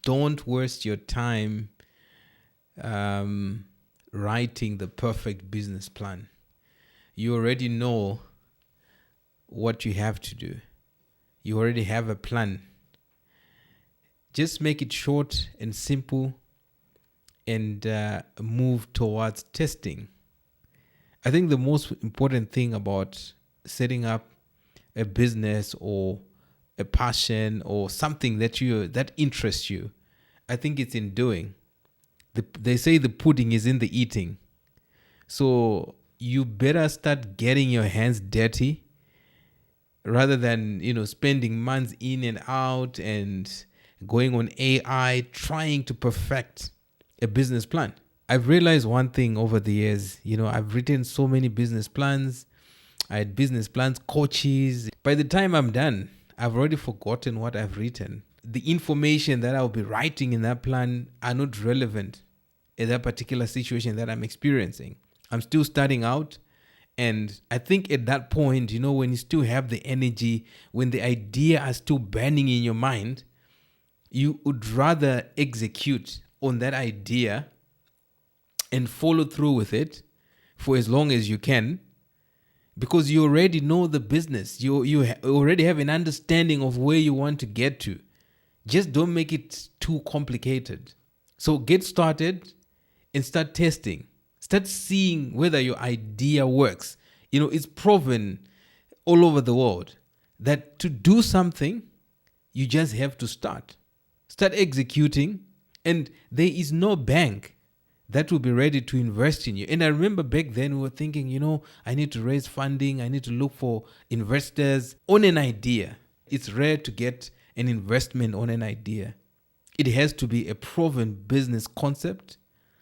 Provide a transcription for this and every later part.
don't waste your time writing the perfect business plan. You already know what you have to do. You already have a plan. Just make it short and simple and move towards testing. I think the most important thing about setting up a business or a passion or something that interests you, I think it's in doing. They say the pudding is in the eating. So you better start getting your hands dirty rather than, spending months in and out and going on AI trying to perfect a business plan. I've realized one thing over the years. I've written so many business plans. I had business plans, coaches. By the time I'm done, I've already forgotten what I've written. The information that I'll be writing in that plan are not relevant in that particular situation that I'm experiencing. I'm still starting out. And I think at that point, when you still have the energy, when the idea is still burning in your mind, you would rather execute on that idea and follow through with it for as long as you can, because you already know the business. You already have an understanding of where you want to get to. Just don't make it too complicated. So get started and start testing. Start seeing whether your idea works. It's proven all over the world that to do something, you just have to start. Start executing, and there is no bank that will be ready to invest in you. And I remember back then we were thinking, I need to raise funding. I need to look for investors on an idea. It's rare to get an investment on an idea. It has to be a proven business concept,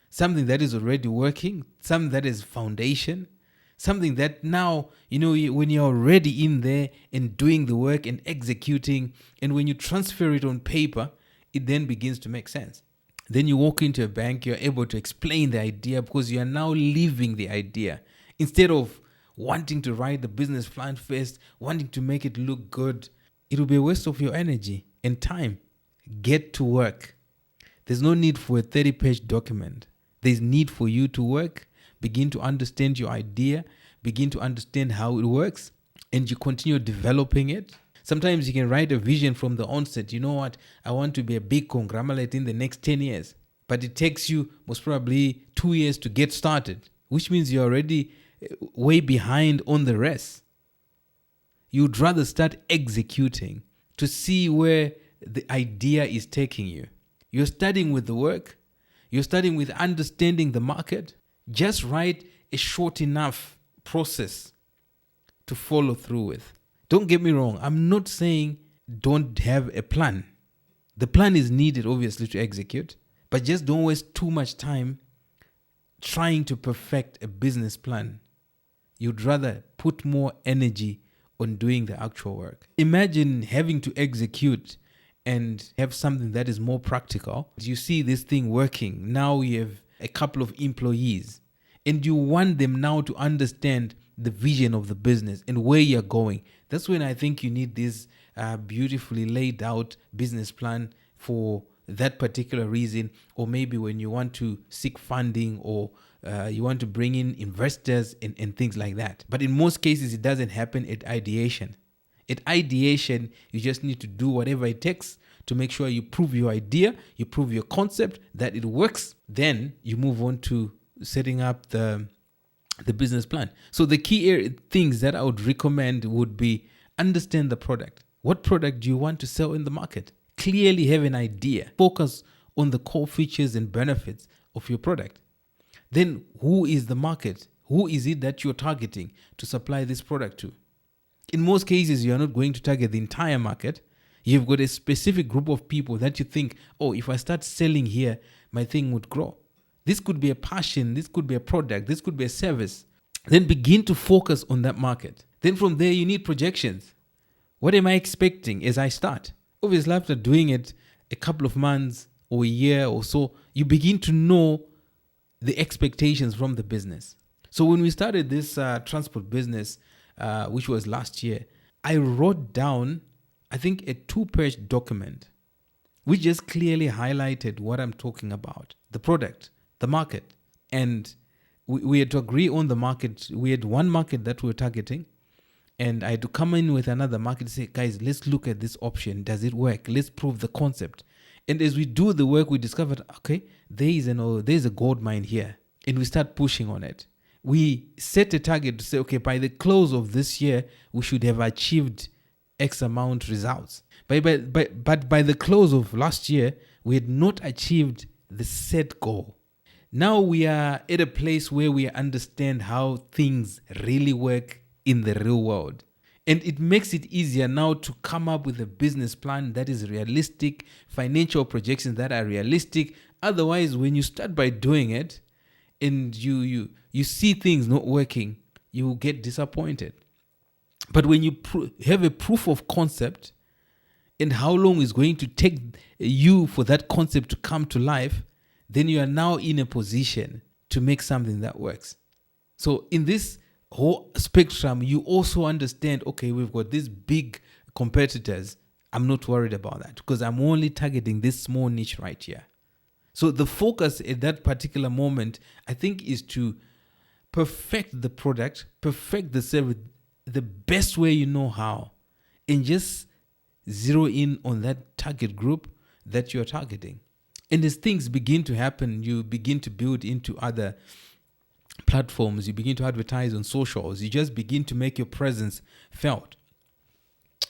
something that is already working, something that is foundation, something that now, when you're already in there and doing the work and executing, and when you transfer it on paper, it then begins to make sense. Then you walk into a bank, you're able to explain the idea because you are now living the idea. Instead of wanting to write the business plan first, wanting to make it look good, it will be a waste of your energy and time. Get to work. There's no need for a 30-page document. There's need for you to work, begin to understand your idea, begin to understand how it works, and you continue developing it. Sometimes you can write a vision from the onset. You know what? I want to be a big conglomerate in the next 10 years. But it takes you most probably 2 years to get started, which means you're already way behind on the rest. You'd rather start executing to see where the idea is taking you. You're starting with the work. You're starting with understanding the market. Just write a short enough process to follow through with. Don't get me wrong. I'm not saying don't have a plan. The plan is needed, obviously, to execute, but just don't waste too much time trying to perfect a business plan. You'd rather put more energy on doing the actual work. Imagine having to execute and have something that is more practical. You see this thing working. Now you have a couple of employees and you want them now to understand the vision of the business and where you're going. That's when I think you need this beautifully laid out business plan for that particular reason, or maybe when you want to seek funding or you want to bring in investors and things like that. But in most cases, it doesn't happen at ideation. At ideation, you just need to do whatever it takes to make sure you prove your idea, you prove your concept, that it works. Then you move on to setting up the business plan. So the key things that I would recommend would be understand the product. What product do you want to sell in the market? Clearly have an idea. Focus on the core features and benefits of your product. Then who is the market? Who is it that you're targeting to supply this product to? In most cases, you're not going to target the entire market. You've got a specific group of people that you think, oh, if I start selling here, my thing would grow. This could be a passion. This could be a product. This could be a service. Then begin to focus on that market. Then from there, you need projections. What am I expecting as I start? Obviously, after doing it a couple of months or a year or so, you begin to know the expectations from the business. So when we started this transport business, which was last year, I wrote down, I think, a 2-page document We just clearly highlighted what I'm talking about: the product, the market. And we had to agree on the market. We had one market that we were targeting, and I had to come in with another market and say, guys, let's look at this option. Does it work? Let's prove the concept. And as we do the work, we discovered, okay, there's a gold mine here. And we start pushing on it. We set a target to say, okay, by the close of this year, we should have achieved X amount results. But by the close of last year, we had not achieved the set goal. Now we are at a place where we understand how things really work in the real world. And it makes it easier now to come up with a business plan that is realistic, financial projections that are realistic. Otherwise, when you start by doing it and you see things not working, you get disappointed. But when you have a proof of concept and how long it's going to take you for that concept to come to life, then you are now in a position to make something that works. So in this whole spectrum, you also understand, okay, we've got these big competitors. I'm not worried about that because I'm only targeting this small niche right here. So the focus at that particular moment, I think, is to perfect the product, perfect the service the best way you know how, and just zero in on that target group that you're targeting. And as things begin to happen, you begin to build into other platforms, you begin to advertise on socials, you just begin to make your presence felt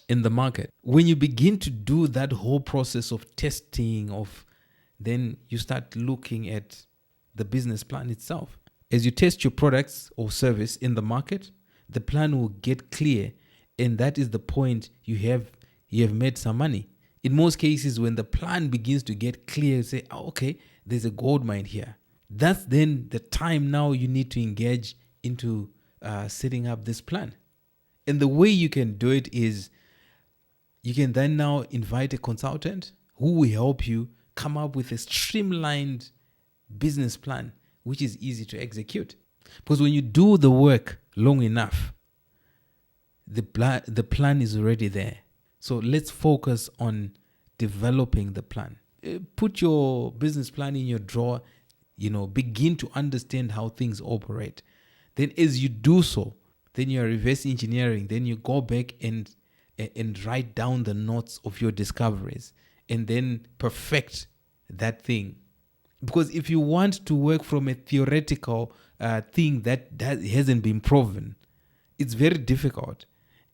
in the market. When you begin to do that whole process of testing, then you start looking at the business plan itself. As you test your products or service in the market, the plan will get clear, and that is the point you have made some money. In most cases, when the plan begins to get clear, you say, oh, okay, there's a gold mine here. That's then the time now you need to engage into setting up this plan. And the way you can do it is you can then now invite a consultant who will help you come up with a streamlined business plan, which is easy to execute. Because when you do the work long enough, the plan is already there. So let's focus on developing the plan. Put your business plan in your drawer, begin to understand how things operate. Then as you do so, then you're reverse engineering. Then you go back and write down the notes of your discoveries and then perfect that thing. Because if you want to work from a theoretical thing that hasn't been proven, it's very difficult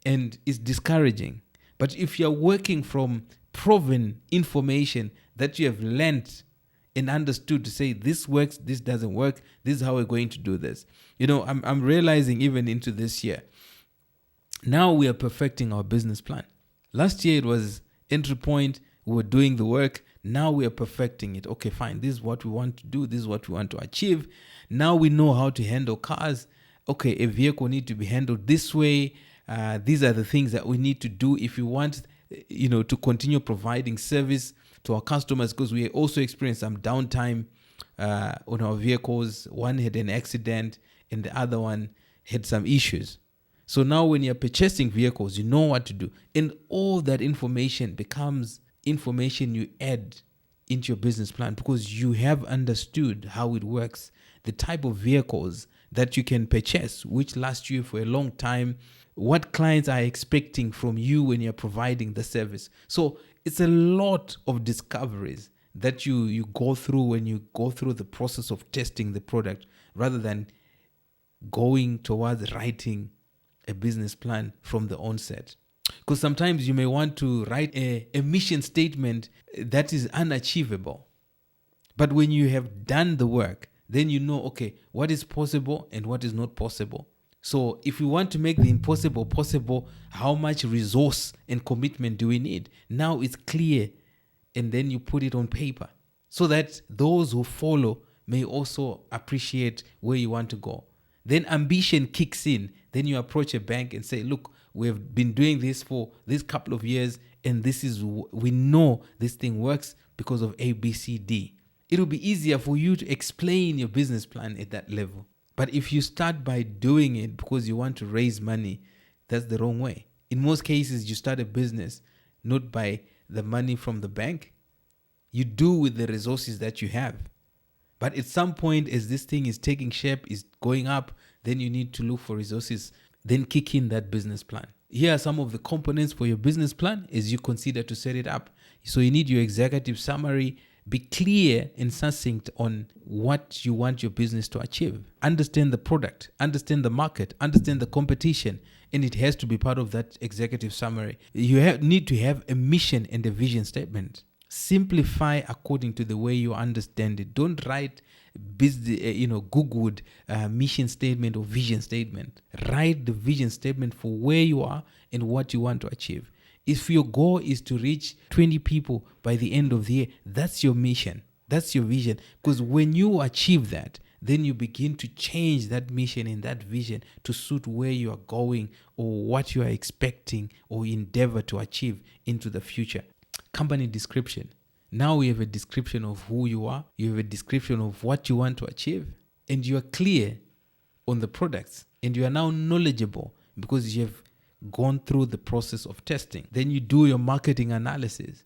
and it's discouraging. But if you're working from proven information that you have learned and understood to say this works, this doesn't work, this is how we're going to do this. I'm realizing even into this year, now we are perfecting our business plan. Last year it was entry point, we were doing the work. Now we are perfecting it. Okay, fine. This is what we want to do. This is what we want to achieve. Now we know how to handle cars. Okay, a vehicle needs to be handled this way. These are the things that we need to do if we want, to continue providing service to our customers, because we also experienced some downtime on our vehicles. One had an accident and the other one had some issues. So now when you're purchasing vehicles, you know what to do. And all that information becomes information you add into your business plan because you have understood how it works, the type of vehicles that you can purchase, which last you for a long time, what clients are expecting from you when you're providing the service. So it's a lot of discoveries that you go through when you go through the process of testing the product, rather than going towards writing a business plan from the onset. Because sometimes you may want to write a mission statement that is unachievable. But when you have done the work, then you know, okay, what is possible and what is not possible. So if we want to make the impossible possible, how much resource and commitment do we need? Now it's clear, and then you put it on paper so that those who follow may also appreciate where you want to go. Then ambition kicks in. Then you approach a bank and say, look, we've been doing this for this couple of years, and we know this thing works because of A, B, C, D. It'll be easier for you to explain your business plan at that level. But if you start by doing it because you want to raise money, that's the wrong way. In most cases, you start a business not by the money from the bank, You do with the resources that you have. But at some point, as this thing is taking shape, is going up, then you need to look for resources, then kick in that business plan. Here are some of the components for your business plan as you consider to set it up. So you need your executive summary. Be clear and succinct on what you want your business to achieve. Understand the product, understand the market, understand the competition, and it has to be part of that executive summary. You need to have a mission and a vision statement. Simplify according to the way you understand it. Don't write Googlewood mission statement or vision statement. Write the vision statement for where you are and what you want to achieve. If your goal is to reach 20 people by the end of the year, that's your mission. That's your vision. Because when you achieve that, then you begin to change that mission and that vision to suit where you are going or what you are expecting or endeavor to achieve into the future. Company description. Now we have a description of who you are. You have a description of what you want to achieve. And you are clear on the products. And you are now knowledgeable because you have gone through the process of testing. Then you do your marketing analysis.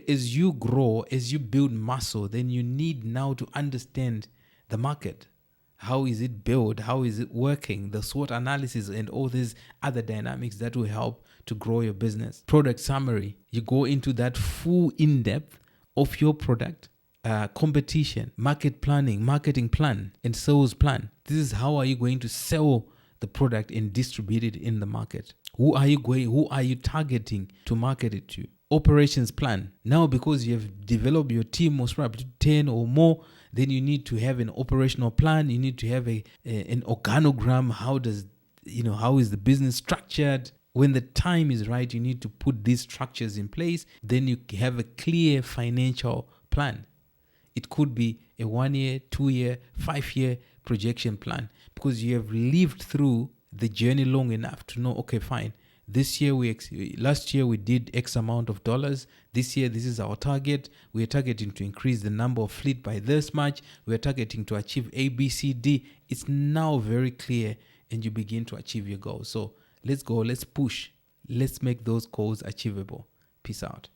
As you grow, as you build muscle, then you need now to understand the market. How is it built? How is it working? The SWOT analysis and all these other dynamics that will help to grow your business. Product summary. You go into that full in-depth of your product, competition, market planning, marketing plan, and sales plan. This is how are you going to sell the product and distribute it in the market. Who are you targeting to market it to? Operations plan. Now, because you have developed your team, most probably 10 or more, then you need to have an operational plan. You need to have an organogram. How is the business structured? When the time is right, you need to put these structures in place. Then you have a clear financial plan. It could be a 1 year, 2 year, 5 year projection plan because you have lived through the journey long enough to know, okay, fine. Last year we did X amount of dollars. This year, this is our target. We are targeting to increase the number of fleet by this much. We are targeting to achieve A, B, C, D. It's now very clear and you begin to achieve your goals. So let's go, let's push. Let's make those goals achievable. Peace out.